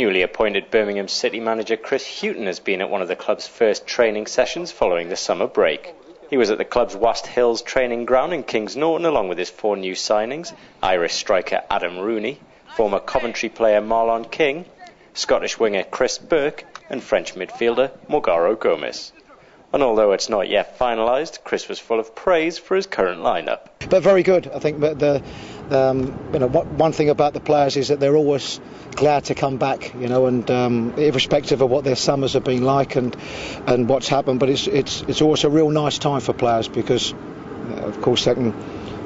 Newly appointed Birmingham City manager Chris Hughton has been at one of the club's first training sessions following the summer break. He was at the club's Wast Hills training ground in Kings Norton along with his 4 new signings, Irish striker Adam Rooney, former Coventry player Marlon King, Scottish winger Chris Burke and French midfielder Morgaro Gomez. And although it's not yet finalised, Chris was full of praise for his current lineup. But very good. I think that one thing about the players is that they're always glad to come back, and irrespective of what their summers have been like and what's happened. But it's always a real nice time for players because, of course, they can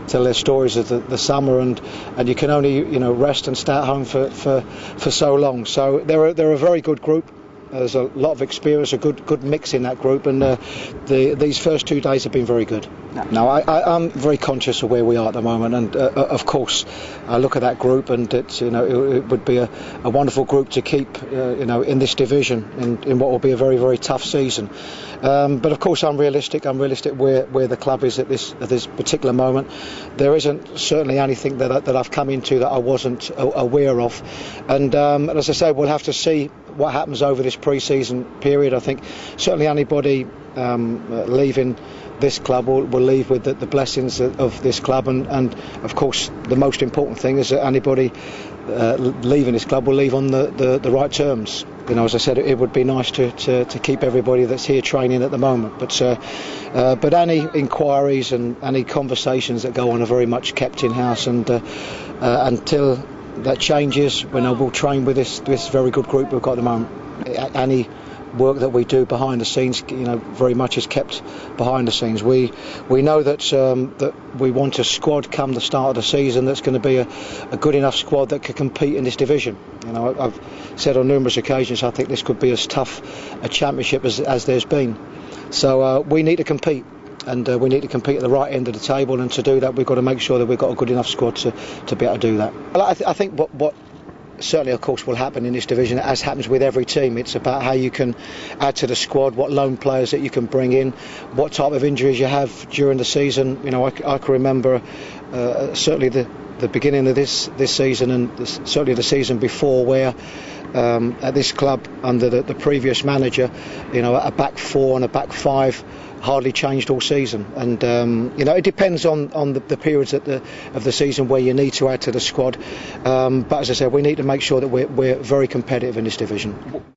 tell their stories of the summer and you can only rest and stay at home for so long. So they're a very good group. There's a lot of experience, a good mix in that group, and these first 2 days have been very good. Now, I'm very conscious of where we are at the moment, and of course, I look at that group, and it would be a wonderful group to keep, in this division, in what will be a very, very tough season. But of course, I'm realistic. Where the club is at this particular moment. There isn't certainly anything that I've come into that I wasn't aware of, and as I say, we'll have to see what happens over this pre-season period. I think certainly anybody leaving this club will leave with the blessings of this club, and of course the most important thing is that anybody leaving this club will leave on the right terms. As I said, it would be nice to keep everybody that's here training at the moment, but any inquiries and any conversations that go on are very much kept in house, and until that changes, we'll train with this very good group we've got at the moment. Any work that we do behind the scenes, very much is kept behind the scenes. We know that we want a squad come the start of the season that's going to be a good enough squad that can compete in this division. I've said on numerous occasions I think this could be as tough a championship as there's been. So we need to compete. And we need to compete at the right end of the table, and to do that we've got to make sure that we've got a good enough squad to be able to do that. Well, I think what certainly of course will happen in this division, as happens with every team, it's about how you can add to the squad, what loan players that you can bring in, what type of injuries you have during the season. I can remember certainly the beginning of this season, and certainly the season before, where at this club under the previous manager, a back 4 and a back 5 hardly changed all season, and it depends on the periods of the season where you need to add to the squad, but as I said, we need to make sure that we're very competitive in this division.